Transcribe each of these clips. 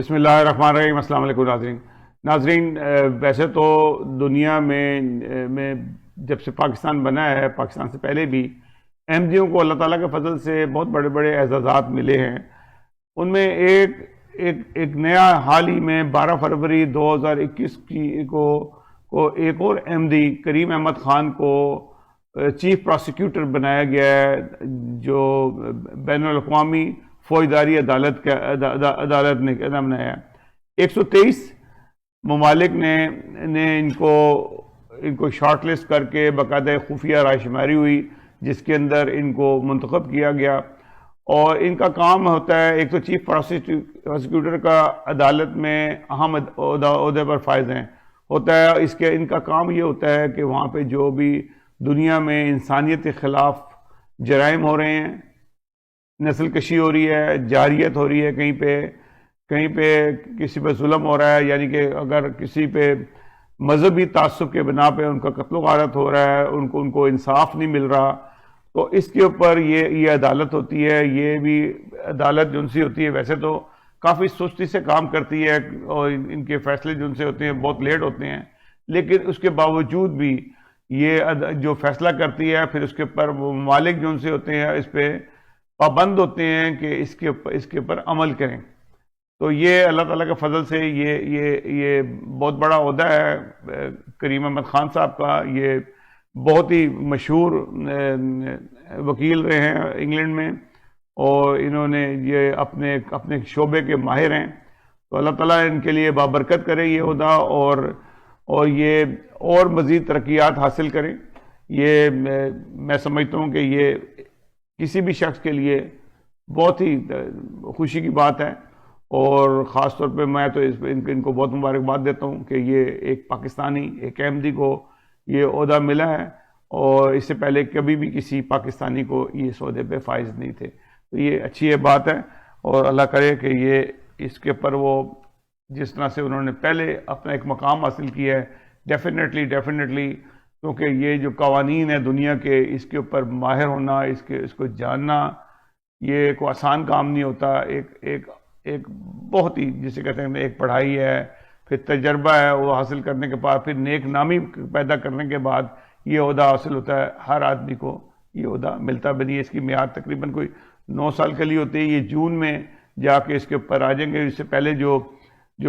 بسم اللہ الرحمن الرحیم۔ السلام علیکم ناظرین، ویسے تو دنیا میں جب سے پاکستان بنا ہے، پاکستان سے پہلے بھی احمدیوں کو اللہ تعالیٰ کے فضل سے بہت بڑے بڑے اعزازات ملے ہیں۔ ان میں ایک نیا حال ہی میں 12 فروری 2021 کو ایک اور احمدی کریم احمد خان کو چیف پراسیکیوٹر بنایا گیا ہے، جو بین الاقوامی فوجداری عدالت نے بنایا ہے۔ 123 ممالک نے ان کو شارٹ لسٹ کر کے باقاعدہ خفیہ رائے شماری ہوئی، جس کے اندر ان کو منتخب کیا گیا، اور ان کا کام ہوتا ہے، ایک تو چیف پراسیکیوٹر کا عدالت میں اہم عہدے پر فائز ہوتا ہے۔ ان کا کام یہ ہوتا ہے کہ وہاں پہ جو بھی دنیا میں انسانیت کے خلاف جرائم ہو رہے ہیں، نسل کشی ہو رہی ہے، جارحیت ہو رہی ہے، کہیں پہ کسی پہ ظلم ہو رہا ہے، یعنی کہ اگر کسی پہ مذہبی تعصب کے بنا پہ ان کا قتل و غارت ہو رہا ہے، ان کو انصاف نہیں مل رہا، تو اس کے اوپر یہ عدالت ہوتی ہے۔ یہ بھی عدالت جن سی ہوتی ہے، ویسے تو کافی سستی سے کام کرتی ہے، اور ان کے فیصلے جن سے ہوتے ہیں بہت لیٹ ہوتے ہیں، لیکن اس کے باوجود بھی یہ جو فیصلہ کرتی ہے، پھر اس کے اوپر وہ ممالک جن سے ہوتے ہیں اس پہ پابند ہوتے ہیں کہ اس کے اوپر عمل کریں۔ تو یہ اللہ تعالیٰ کے فضل سے یہ بہت بڑا عہدہ ہے کریم احمد خان صاحب کا۔ یہ بہت ہی مشہور وکیل رہے ہیں انگلینڈ میں، اور انہوں نے یہ اپنے شعبے کے ماہر ہیں، تو اللہ تعالیٰ ان کے لیے بابرکت کرے یہ عہدہ، اور یہ اور مزید ترقیات حاصل کریں۔ یہ میں سمجھتا ہوں کہ یہ کسی بھی شخص کے لیے بہت ہی خوشی کی بات ہے، اور خاص طور پہ میں تو ان کو بہت مبارکباد دیتا ہوں کہ یہ ایک پاکستانی، ایک احمدی کو یہ عہدہ ملا ہے، اور اس سے پہلے کبھی بھی کسی پاکستانی کو یہ اس عہدے پہ فائز نہیں تھے۔ تو یہ اچھی بات ہے، اور اللہ کرے کہ یہ اس کے اوپر وہ جس طرح سے انہوں نے پہلے اپنا ایک مقام حاصل کیا ہے، ڈیفینیٹلی کیونکہ یہ جو قوانین ہیں دنیا کے، اس کے اوپر ماہر ہونا، اس کو جاننا، یہ کوئی آسان کام نہیں ہوتا۔ ایک بہت ہی جسے کہتے ہیں ایک پڑھائی ہے، پھر تجربہ ہے، وہ حاصل کرنے کے بعد پھر نیک نامی پیدا کرنے کے بعد یہ عہدہ حاصل ہوتا ہے۔ ہر آدمی کو یہ عہدہ ملتا بھی نہیں ہے، اس کی میعاد تقریباً کوئی 9 سال کے لیے ہوتی ہے۔ یہ جون میں جا کے اس کے اوپر آ جائیں گے۔ اس سے پہلے جو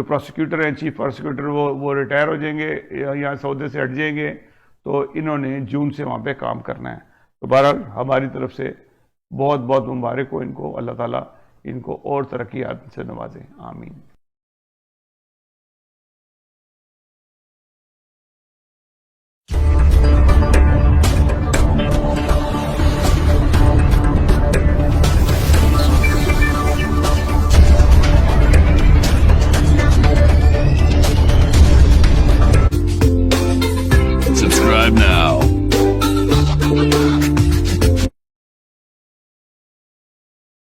پراسیکیوٹر ہیں، چیف پراسیکیوٹر، وہ ریٹائر ہو جائیں گے، یہاں سے عہدے سے ہٹ جائیں گے، تو انہوں نے جون سے وہاں پہ کام کرنا ہے۔ تو بہرحال ہماری طرف سے بہت بہت مبارک ہو ان کو، اللہ تعالیٰ ان کو اور ترقیات سے نوازے، آمین۔